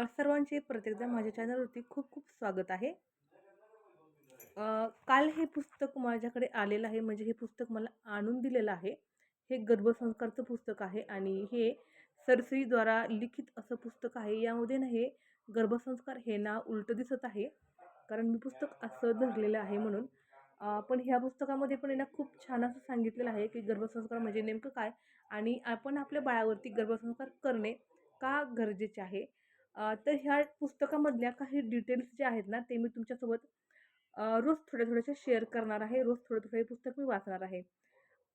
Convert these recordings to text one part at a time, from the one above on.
सर्वांचे प्रत्येकदा माझ्या चॅनलवरती खूप खूप स्वागत आहे. काल हे पुस्तक माझ्याकडे आलेलं आहे, म्हणजे हे पुस्तक मला आणून दिलेलं आहे. हे गर्भसंस्कारचं पुस्तक आहे आणि हे सरस्वतीद्वारा लिखित असं पुस्तक आहे. यामध्ये ना हे गर्भसंस्कार हे नाव उलटं दिसत आहे, कारण मी पुस्तक असं धरलेलं आहे म्हणून. पण ह्या पुस्तकामध्ये पण आहे ना खूप छान असं सांगितलेलं आहे, की गर्भसंस्कार म्हणजे नेमकं काय आणि आपण आपल्या बाळावरती गर्भसंस्कार करणे का गरजेचे आहे. तर ह्या पुस्तकामधल्या काही डिटेल्स जे आहेत ना, ते मी तुमच्यासोबत रोज थोड्या-थोड्याशा शेअर करणार आहे. रोज थोडं-थोडं हे पुस्तक मी वाचणार आहे.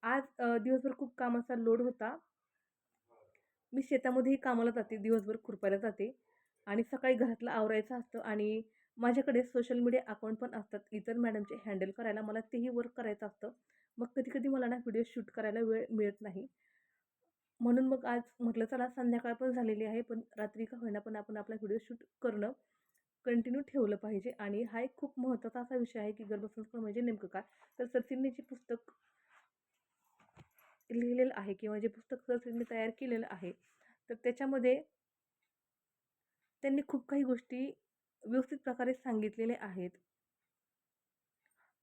आज दिवसभर खूप कामाचा लोड होता. मी शेतामध्येही कामाला जाते, दिवसभर खुरपायला जाते आणि सकाळी घरातलं आवरायचं असतं आणि माझ्याकडे सोशल मीडिया अकाउंट पण असतात. इतर मॅडमचे हँडल करायला मला तेही वर्क करायचं असतं. मग कधी-कधी मला ना व्हिडिओ शूट करायला वेळ मिळत नाही. म्हणून मग आज म्हटलं चला संध्याकाळ पण झालेली आहे, पण रात्री का होईना पण आपण आपला व्हिडिओ शूट करणं कंटिन्यू ठेवलं पाहिजे. आणि हा एक खूप महत्त्वाचा असा विषय आहे, की गर्भसंस्कार म्हणजे नेमकं काय? तर सरसिंनीचे जे पुस्तक लिहिलेलं आहे किंवा जे पुस्तक सरसिंनी तयार केलेलं आहे, तर त्याच्यामध्ये त्यांनी खूप काही गोष्टी व्यवस्थित प्रकारे सांगितलेल्या आहेत.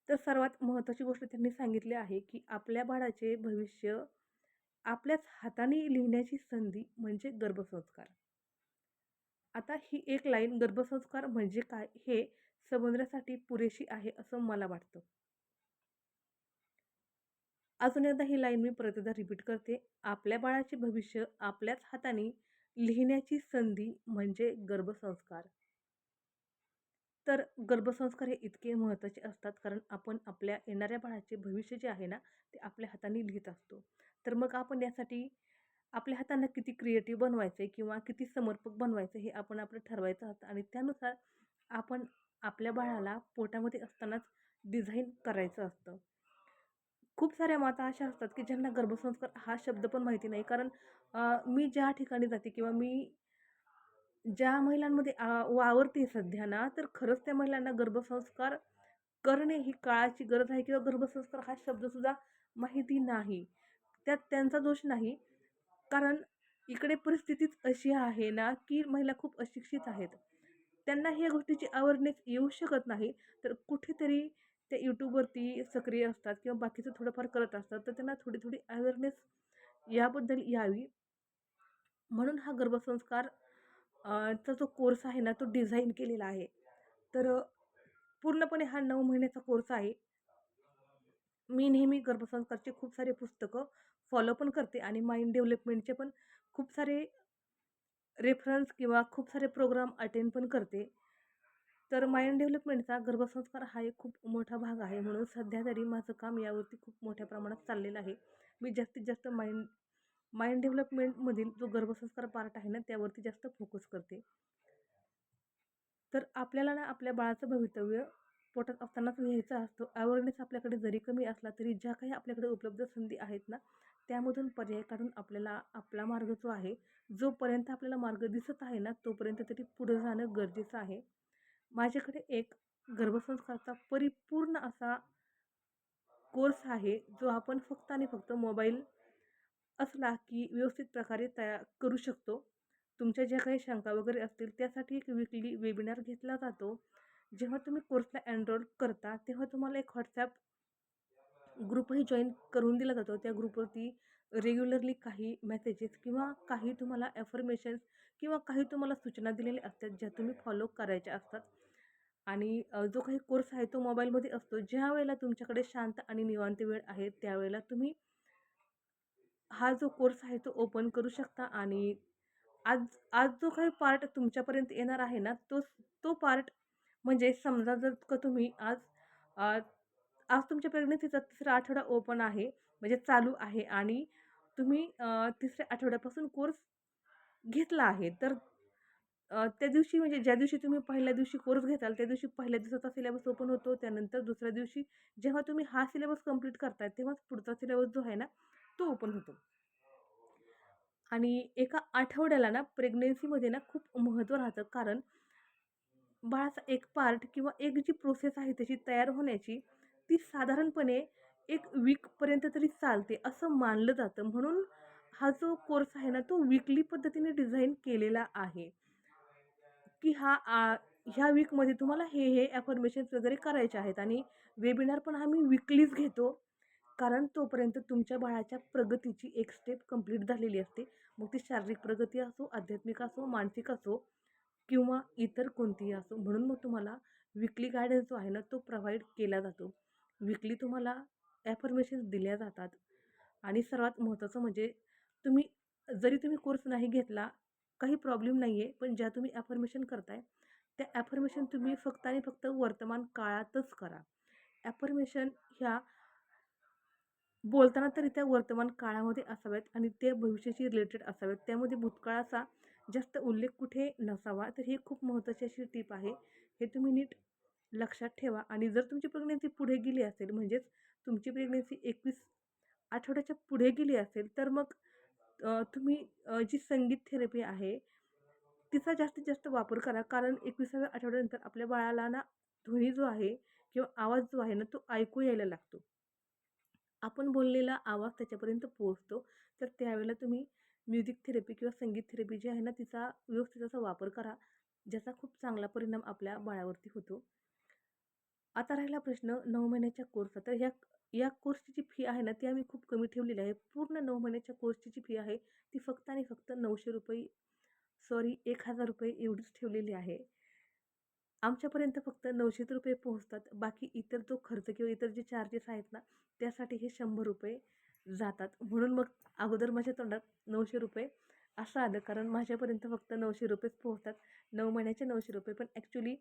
तर सर्वात महत्त्वाची गोष्ट त्यांनी सांगितली आहे, की आपल्या बाळाचे भविष्य आपल्याच हाताने लिहिण्याची संधी म्हणजे गर्भसंस्कार. आता ही एक लाईन गर्भसंस्कार म्हणजे काय हे समजण्यासाठी पुरेशी आहे असं मला वाटतं. अजून एकदा ही लाईन मी परत एकदा रिपीट करते. आपल्या बाळाचे भविष्य आपल्याच हाताने लिहिण्याची संधी म्हणजे गर्भसंस्कार. तर गर्भसंस्कार हे इतके महत्त्वाचे असतात, कारण आपण आपल्या येणाऱ्या बाळाचे भविष्य जे आहे ना, ते आपल्या हाताने लिहीत असतो. तर मग आपण यासाठी आपल्या हातांना किती क्रिएटिव्ह बनवायचं आहे किंवा किती समर्पक बनवायचं हे आपण आपलं ठरवायचं असतं आणि त्यानुसार आपण आपल्या बाळाला पोटामध्ये असतानाच डिझाईन करायचं असतं. खूप साऱ्या माता अशा असतात, की ज्यांना गर्भसंस्कार हा शब्द पण माहिती नाही. कारण मी ज्या ठिकाणी जाते किंवा मी ज्या महिलांमध्ये वावरते सध्या ना, तर खरंच त्या महिलांना गर्भसंस्कार करणे ही काळाची गरज आहे किंवा गर्भसंस्कार हा शब्दसुद्धा माहिती नाही. त्यात त्यांचा दोष नाही. कारण इकडे परिस्थितीच अशी आहे ना, की महिला खूप अशिक्षित आहेत. त्यांना ह्या गोष्टीची अवेअरनेस येऊ शकत नाही. तर कुठेतरी त्या YouTubeवरती सक्रिय असतात किंवा बाकीचं थोडंफार करत असतात. तर त्यांना थोडी-थोडी अवेअरनेस याबद्दल यावी. म्हणून हा गर्भसंस्कार चा जो कोर्स आहे ना, तो डिझाइन केलेला आहे. तर पूर्णपणे हा 9 महिन्याचा कोर्स आहे. मी नेहमी गर्भसंस्कारचे खूप सारे पुस्तकं फॉलो पण करते आणि माइंड डेव्हलपमेंटचे पण खूप सारे रेफरन्स किंवा खूप सारे प्रोग्राम अटेंड पण करते. तर माइंड डेव्हलपमेंटचा गर्भसंस्कार हा एक खूप मोठा भाग आहे. म्हणून सध्या तरी माझं काम यावरती खूप मोठ्या प्रमाणात चाललेलं आहे. मी जास्तीत जास्त माइंड माइंड डेव्हलपमेंटमधील जो गर्भसंस्कार पार्ट आहे ना, त्यावरती जास्त फोकस करते. तर आपल्याला ना आपल्या बाळाचं भवितव्य पोटात असतानाच लिहायचं असतं. अवेअरनेस आपल्याकडे जरी कमी असला तरी ज्या काही आपल्याकडे उपलब्ध संधी आहेत ना, त्यामधून पर्याय काढून आपल्याला आपला मार्ग जो आहे, जोपर्यंत आपल्याला मार्ग दिसत आहे ना, तोपर्यंत तरी पुढे जाणं गरजेचं आहे. माझ्याकडे एक गर्भसंस्कारचा परिपूर्ण असा कोर्स आहे, जो आपण फक्त आणि फक्त मोबाईल असला की व्यवस्थित प्रकारे तयार करू शकतो. तुमच्या ज्या काही शंका वगैरे असतील त्यासाठी एक वीकली वेबिनार घेतला जातो. जेव्हा तुम्ही कोर्सला एनरोल करता, तेव्हा तुम्हाला एक WhatsApp ग्रुपही जॉइन करून दिला जातो. त्या ग्रुपवरती रेग्युलरली काही मेसेजेस किंवा काही तुम्हाला ॲफर्मेशन्स किंवा काही तुम्हाला सूचना दिलेल्या असतात, ज्या तुम्ही फॉलो करायच्या असतात. आणि जो काही कोर्स आहे तो मोबाईलमध्ये असतो. ज्यावेळेला तुमच्याकडे शांत आणि निवांत वेळ आहे, त्यावेळेला तुम्ही हा जो कोर्स आहे तो ओपन करू शकता आणि आज आज जो काही पार्ट तुमच्यापर्यंत येणार आहे ना, तो पार्ट म्हणजे समजा जर का तुम्ही अ, आज तुमच्या प्रेग्नन्सीचा 3रा आठवडा ओपन आहे, म्हणजे चालू आहे आणि तुम्ही 3ऱ्या आठवड्यापासून कोर्स घेतला आहे. तर त्या दिवशी म्हणजे ज्या दिवशी तुम्ही पहिल्या दिवशी कोर्स घेताल, त्या दिवशी पहिल्या दिवसाचा सिलेबस ओपन होतो. त्यानंतर दुसऱ्या दिवशी जेव्हा तुम्ही हा सिलेबस कंप्लीट करताय, तेव्हाच पुढचा सिलेबस जो आहे ना, तो ओपन होतो. आणि एका आठवड्याला ना प्रेग्नन्सीमध्ये ना खूप महत्त्व राहतं. कारण बाळाचा एक पार्ट किंवा एक जी प्रोसेस आहे त्याची तयार होण्याची, ती साधारणपणे 1 वीकपर्यंत तरी चालते असं मानलं जातं. म्हणून हा जो कोर्स आहे ना, तो वीकली पद्धतीने डिझाइन केलेला आहे. की ह्या वीकमध्ये तुम्हाला हे अफर्मेशन्स वगैरे करायचे आहेत आणि वेबिनार पण आम्ही वीकलीच घेतो. कारण तोपर्यंत तुमच्या बाळाच्या प्रगतीची एक स्टेप कंप्लीट झालेली असते. मग ती शारीरिक प्रगती असो, आध्यात्मिक असो, मानसिक असो किंवा इतर कोणतीही असो. म्हणून मग तुम्हाला वीकली गाईडन्स जो आहे ना, तो प्रोव्हाईड केला जातो. वीकली तुम्हाला ॲफर्मेशन्स दिल्या जातात आणि सर्वात महत्त्वाचं म्हणजे तुम्ही जरी तुम्ही कोर्स नाही घेतला, काही प्रॉब्लेम नाही आहे. पण ज्या तुम्ही ॲफर्मेशन करताय, त्या ॲफर्मेशन तुम्ही फक्त आणि फक्त वर्तमान काळातच करा. ॲफर्मेशन ह्या बोलताना तरी त्या वर्तमान काळामध्ये असाव्यात आणि ते भविष्याशी रिलेटेड असाव्यात. त्यामध्ये भूतकाळाचा जास्त उल्लेख कुठे नसावा. तर ही खूप महत्त्वाची अशी टिप आहे. हे तुम्ही नीट लक्षात ठेवा आणि जर तुमची प्रेग्नन्सी पुढे गेली असेल, म्हणजेच तुमची प्रेग्नन्सी 21 आठवड्याच्या पुढे गेली असेल, तर मग तुम्ही जी संगीत थेरपी आहे, तिचा जास्तीत जास्त वापर करा. कारण 21व्या आठवड्यानंतर आपल्या बाळाला ना ध्वनी जो आहे किंवा आवाज जो आहे ना, तो ऐकू यायला लागतो. आपण बोललेला आवाज त्याच्यापर्यंत पोहोचतो. तर त्यावेळेला तुम्ही म्युझिक थेरपी किंवा संगीत थेरपी जी आहे ना, तिचा व्यवस्थित असा वापर करा. ज्याचा खूप चांगला परिणाम आपल्या बाळावरती होतो. आता राहिला प्रश्न 9 महिन्याच्या कोर्सचा. तर या कोर्सची जी फी आहे ना, ती आम्ही खूप कमी ठेवलेली आहे. पूर्ण 9 महिन्याच्या कोर्सची जी फी आहे, ती फक्त आणि फक्त ₹900 सॉरी ₹1000 एवढीच ठेवलेली आहे. आमच्यापर्यंत फक्त ₹900 पोहोचतात. बाकी इतर जो खर्च किंवा इतर जे चार्जेस आहेत ना, त्यासाठी हे ₹100 जातात. म्हणून मग अगोदर माझ्या तोंडात ₹900 असं आलं, कारण माझ्यापर्यंत फक्त ₹900च पोहोचतात. 9 महिन्याचे ₹900 पण ॲक्चुअली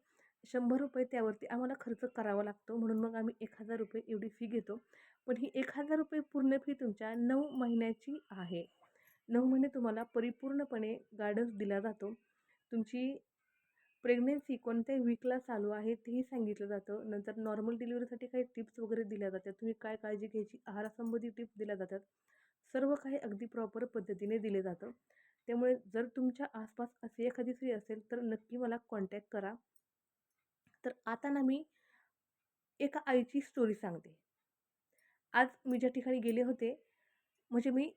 ₹100 त्यावरती आम्हाला खर्च करावा लागतो. म्हणून मग आम्ही ₹1000 एवढी फी घेतो. पण ही ₹1000 पूर्ण फी तुमच्या 9 महिन्याची आहे. 9 महिने तुम्हाला परिपूर्णपणे गाईडन्स दिला जातो. तुमची प्रेग्नन्सी कोणत्या वीकला चालू आहे तेही सांगितलं जातं. नंतर नॉर्मल डिलिव्हरीसाठी काही टिप्स वगैरे दिल्या जातात. तुम्ही काय काळजी घ्यायची, आहारासंबंधी टिप्स दिल्या जातात. सर्व काही अगदी प्रॉपर पद्धतीने दिले जातं. त्यामुळे जर तुमच्या आसपास अशी एखादी स्त्री असेल तर नक्की मला कॉन्टॅक्ट करा. तर आता ना मी एका आईची स्टोरी सांगते. आज मी ज्या ठिकाणी गेले होते, म्हणजे मी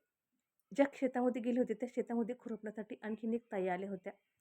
ज्या शेतामध्ये गेले होते, त्या शेतामध्ये खुरपण्यासाठी आणखीन एक ताई आल्या होत्या.